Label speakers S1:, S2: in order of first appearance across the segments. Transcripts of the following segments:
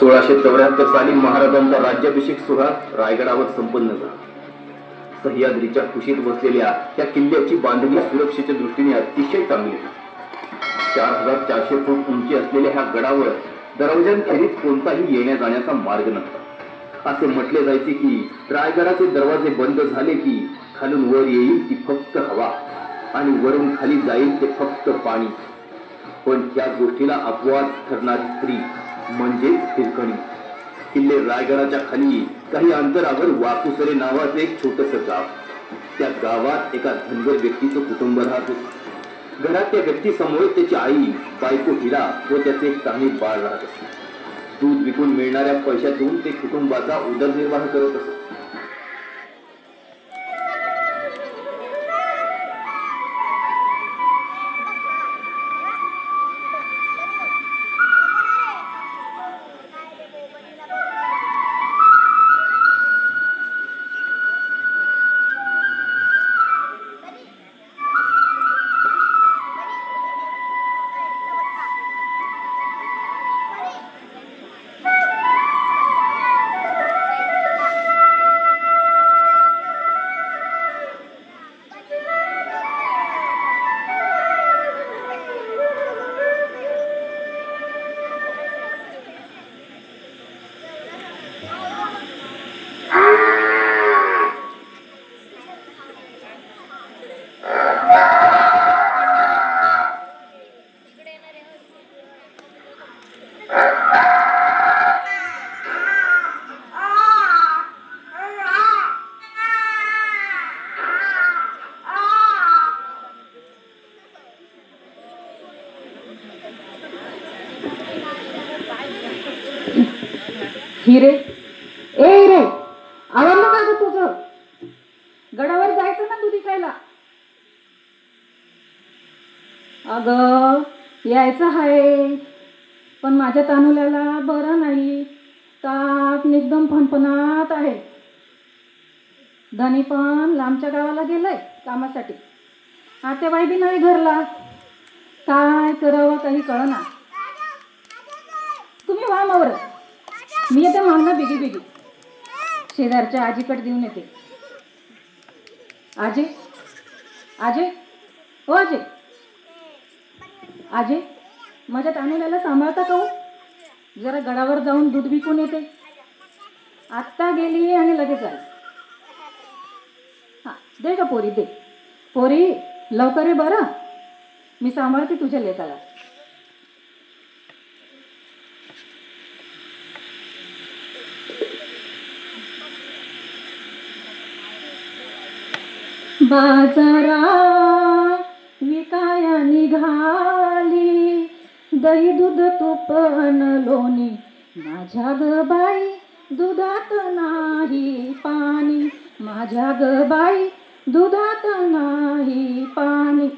S1: 1674 साली महाराजांचा राज्याभिषेक सोहळा रायगडावर संपन्न झाला. सह्याद्रीच्या कुशीत बसलेल्या त्या किल्ल्याची बांधणी सुरक्षेच्या दृष्टीने अतिशय चांगली होती. 4400 फूट उंची असलेल्या ह्या गडावर दरवाजांखेरीज कोणताही येण्या जाण्याचा मार्ग नव्हता. असे म्हटले जायचे की रायगडाचे दरवाजे बंद झाले की खालून वर येईल ती फक्त हवा आणि वरून खाली जाईल ते फक्त पाणी. पण त्या गोष्टीला अपवाद ठरणारी स्त्री म्हणजे हिरकणी. किल्ले रायगडाच्या खाली काही अंतरावर वाकुसरे नावाचे एक छोटस गाव. त्या गावात एका धनगर व्यक्तीचं कुटुंब राहत होते. घरात त्या व्यक्तीसमोर त्याची आई, बायको हिरा व त्याचे एक तहानी बाळ राहत असते. दूध विकून मिळणाऱ्या पैशातून ते कुटुंबाचा उदरनिर्वाह करत असत.
S2: हिरे, ए हिरे, आवडलं का ग तुझं? गडावर जायचं ना दूध विकायला. अगं यायचं आहे, पण माझ्या तानुल्याला बरं नाही. ताप एकदम फणफणात आहे. धनी पण लांबच्या गावाला गेलंय कामासाठी. आतेबाई बी नाही घरला. काय करावं काही कळना. तुम्ही व्हा मावर, मी येते मागणं बिगी बिगी. शेजारच्या आजीकडे देऊन येते. आजे, आजे, हो आजे, आजे, माझ्या तानुल्याला सांभाळता का हो? जरा गडावर जाऊन दूध विकून येते. आत्ता गेली आणि लगेच आली. हां, दे का पोरी, दे पोरी, लवकर ये बरं. मी सांभाळते तुझ्या लेकाला. बाजारा विकाया निघाली, दही दूध तूप अन लोणी. माझ्या ग बाई दुधात नाही पाणी. माझ्या ग बाई दुधात नाही पाणी.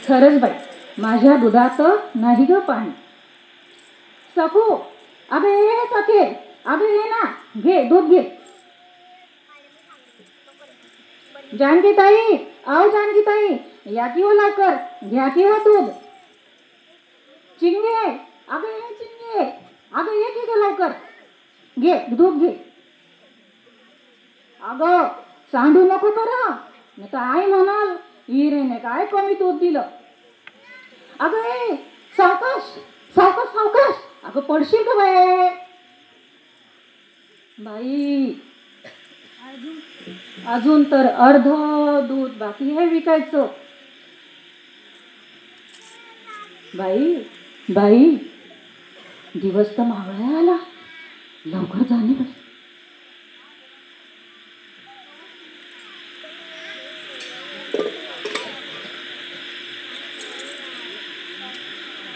S2: खरंच बाई, माझ्या दुधात नाही ग पाणी. सखू, अगं ये सखे, अगं ये ना, घे दूध घे. जानकी ताई, आओ जानकी ताई, या की हो लवकर, घ्या की हो दूध. चिंगे, अगं ये चिंगे, अगं ये की ग लवकर, घे दूध घे. अगं सांडू नको बरं, नाही तर आई म्हणाल हिरेने काय कमी दूध दिलं. अगं ये सावकाश सावकाश सावकाश, अगं पडशील का बाई. बाई अजून तर अर्ध दूध बाकी आहे विकायचं. बाई बाई, दिवस तर मावळ्या आला, लवकर जाणे बाई.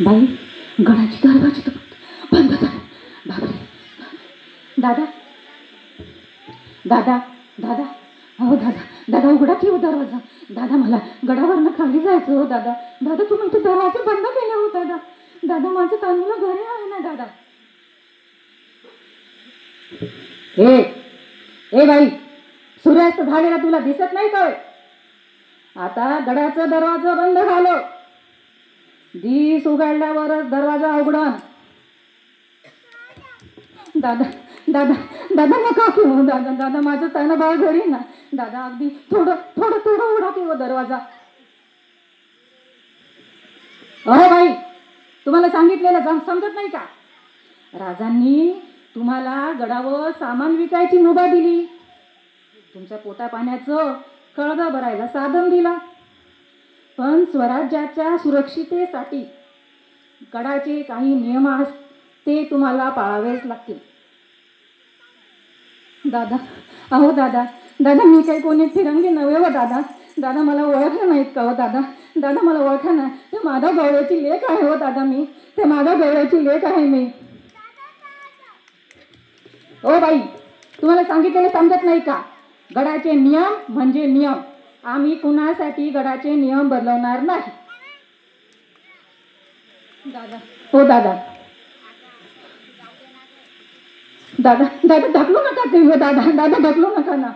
S2: बाई गडाची दरवाजी तर बंद झाली. बापरे, दादा दादा दादा, हो दादा, दादा उघडा की हो दरवाजा. दादा मला गडावरनं खाली जायचं हो दादा. दादा तुम्ही तो दरवाजा बंद केला हो दादा. दादा माझं तांदूळ घरी आहे ना दादा. ए बाई, सूर्यास्त झालेला तुला दिसत नाही काय? आता गडाचा दरवाजा बंद झालं. दिस उघडल्यावरच दरवाजा उघडन. दादा दादा दादा नका किंवा दादा दादा माझं त्यानं बाळ घरी ना दादा. अगदी थोडं थोडं थोडं उघडा किंवा दरवाजा. अहो बाई, तुम्हाला सांगितलेलं समजत नाही का? राजांनी तुम्हाला गडावर सामान विकायची मुभा दिली, तुमच्या पोटा पाण्याचं कळगा भरायला साधन दिला, पण स्वराज्याच्या सुरक्षितेसाठी गडाचे काही नियम आहेत ते तुम्हाला पाळावेच लागतील. दादा, अहो दादा दादा मी काही कोणी फिरंगी नव्हे हो दादा. दादा मला ओळखलं नाहीत का हो दादा? दादा मला ओळखा ना. ते माधव गवळ्याची लेक आहे हो दादा. मी ते माधव गवळ्याची लेक आहे मी. ओ बाई, तुम्हाला सांगितलेलं समजत नाही का? गडाचे नियम म्हणजे नियम. आम्ही कुणासाठी गडाचे नियम बदलवणार नाही. दादा, हो दादा दादा दादा ढकलू नका ते हो दादा. दादा ढकलू नका ना.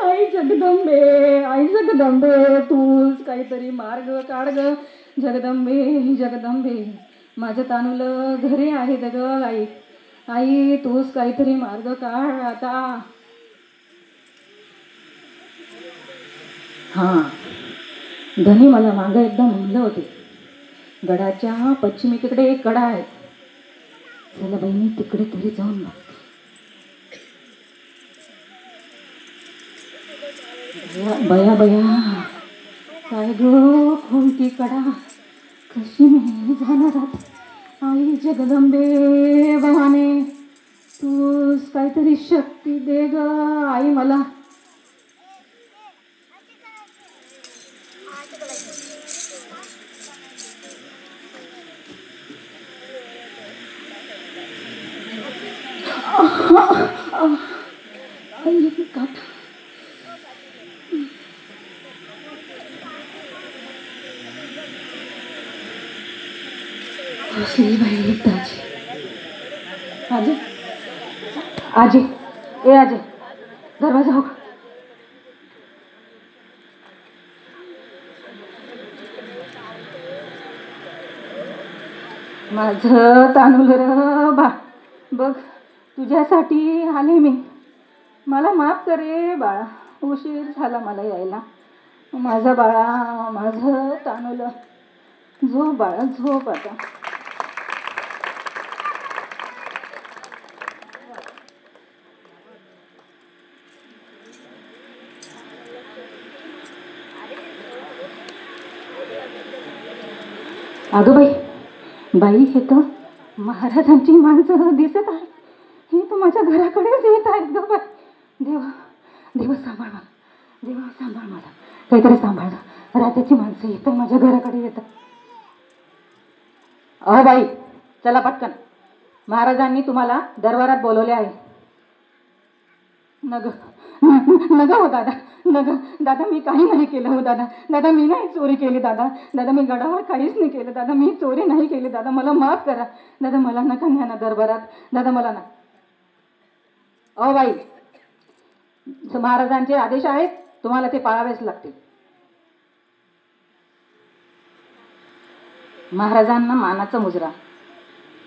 S2: आई जगदंबे, आई जगदंबे, तूच काहीतरी मार्ग काढ ग जगदंबे. जगदंबे, माझं तानुलं घरी आहे ग आई. आई तूच काहीतरी मार्ग काढ आता. हां, धनी मला मागं एकदा म्हणलं होते, गडाच्या पश्चिमेकडे एक कडा आहे. चला बाई मी तिकडे तरी जाऊन बघते. बया बया, काय ग कोणती कडा, कशी मी जाणार आत? आई जगदंबे भवाने, तूच काहीतरी शक्ती दे ग आई मला. आजी आजी, ए आजी, दरवाजा उघड. माझं तानुल बा, बघ तुझ्यासाठी आले मी. मला माफ करे बाळा, उशीर झाला मला यायला. माझा बाळा, माझं तानुल, झोप बाळा झोप आता. अगं बाई, बाई हे तर महाराजांची माणसं दिसत आहे. हे तर माझ्या घराकडेच येत आहेत ग बाई. देवा देवा सांभाळ मला, देवा सांभाळ मला, काहीतरी सांभाळ. राजाची माणसं येतं माझ्या घराकडे येतात. अहो बाई, चला पटकन, महाराजांनी तुम्हाला दरबारात बोलवले आहे. नग नग हो दादा, नग दादा, मी काही नाही केलं हो दादा. दादा मी नाही चोरी केली दादा. दादा मी गडावर काहीच नाही केलं दादा. मी चोरी नाही केली दादा. मला माफ करा दादा. मला नका न्या ना दरबारात दादा, मला ना. अहो बाई, महाराजांचे आदेश आहेत, तुम्हाला ते पाळावेच लागतील. महाराजांना मानाचा मुजरा,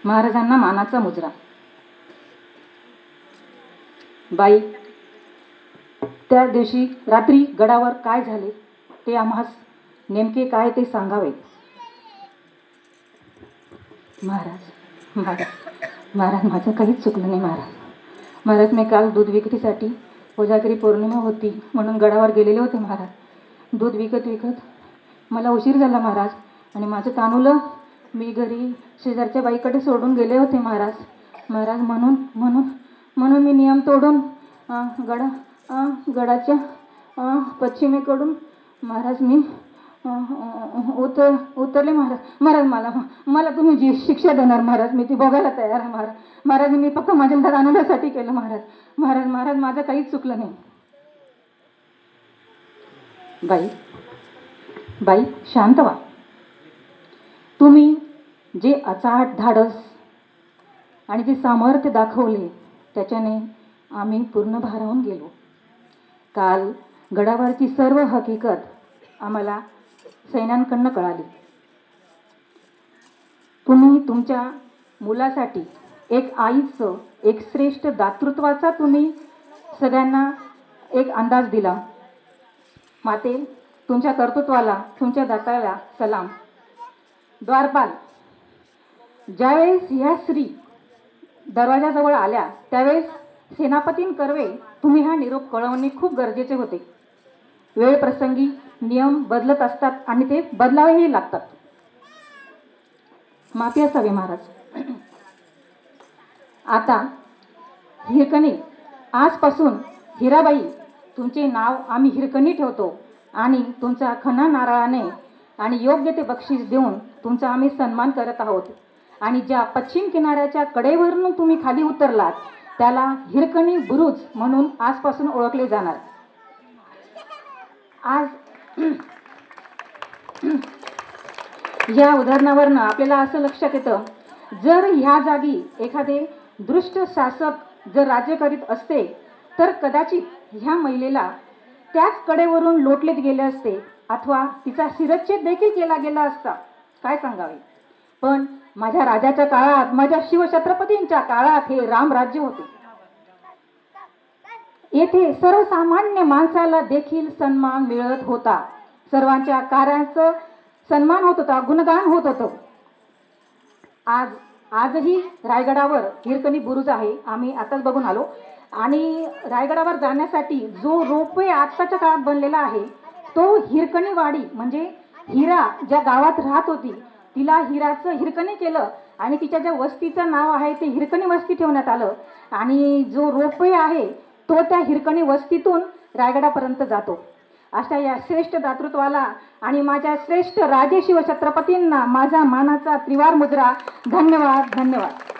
S2: महाराजांना मानाचा मुजरा. बाई, त्या दिवशी रात्री गडावर काय झाले ते आम्हास नेमके काय ते सांगावे. महाराज महाराज महाराज, माझं काहीच चुकलं नाही महाराज. महाराज, मी काल दूध विक्रीसाठी, कोजागिरी पौर्णिमा होती म्हणून गडावर गेलेले होते महाराज. दूध विकत विकत मला उशीर झाला महाराज. आणि माझं तानुलं मी घरी शेजारच्या बाईकडे सोडून गेले होते महाराज. महाराज, म्हणून म्हणून म्हणून मी नियम तोडून गडाच्या पश्चिमेकडून महाराज मी उतरले महाराज. महाराज, मला तुम्ही जी शिक्षा देणार महाराज, मी ती बघायला तयार आहे महाराज. महाराज, मी फक्त माझ्या आनंदासाठी केलं महाराज. महाराज महाराज, माझं काहीच चुकलं नाही. बाई बाई, शांत व्हा. तुम्ही जे अचाट धाडस आणि जे सामर्थ्य दाखवले त्याच्याने आम्ही पूर्ण भारावून गेलो. काल गडावरची सर्व हकीकत आम्हाला सैन्यांकडनं कळाली. तुम्ही तुमच्या मुलासाठी एक आईचं, एक श्रेष्ठ दातृत्वाचा तुम्ही सगळ्यांना एक अंदाज दिला. माते, तुमच्या कर्तृत्वाला, तुमच्या दाताला सलाम. द्वारपाल, ज्यावेळेस ह्या स्त्री दरवाजाजवळ आल्या त्यावेळेस सेनापतीं कर्वे तुम्ही हा निरोप कळवणे खूप गरजेचे होते. वेळ प्रसंगी नियम बदलत असतात आणि ते बदलावेही लागतात. माफी असावी महाराज. आता हिरकणी, आजपासून हिराबाई तुमचे नाव आम्ही हिरकणी ठेवतो आणि तुमचा खना नारळाने आणि योग्य ते बक्षीस देऊन तुमचा आम्ही सन्मान करत आहोत. आणि ज्या पश्चिम किनाऱ्याच्या कडेवरून तुम्ही खाली उतरलात त्याला हिरकणी बुरुज म्हणून आजपासून ओळखले जाणार. आज या उदाहरणावरनं आपल्याला असं लक्षात येतं, जर ह्या जागी एखादे दृष्ट शासक जर राज्य करीत असते तर कदाचित ह्या महिलेला त्याच कडेवरून लोटलेत गेले असते अथवा तिचा शिरच्छेद देखील केला गेला असता. काय सांगावे. पण माझ्या राजाच्या काळात, माझ्या शिवछत्रपतींच्या काळात हे रामराज्य होते. येथे सर्वसामान्य माणसाला देखील सन्मान मिळत होता. सर्वांच्या कार्याचं सन्मान होत होता, गुणगान होत होतं. आजही रायगडावर हिरकणी बुरुज आहे. आम्ही आताच बघून आलो. आणि रायगडावर जाण्यासाठी जो रोपवे आत्ताच्या काळात बनलेला आहे तो हिरकणीवाडी, म्हणजे हिरा ज्या गावात राहत होती तिला हिराचं हिरकणी केलं आणि तिच्या ज्या वस्तीचं नाव आहे ते हिरकणी वस्ती ठेवण्यात आलं. आणि जो रोपवे आहे तो त्या हिरकणी वस्तीतून रायगडापर्यंत जातो. अशा या श्रेष्ठ दातृत्वाला आणि माझ्या श्रेष्ठ राजे शिवछत्रपतींना माझा मानाचा त्रिवार मुद्रा. धन्यवाद, धन्यवाद.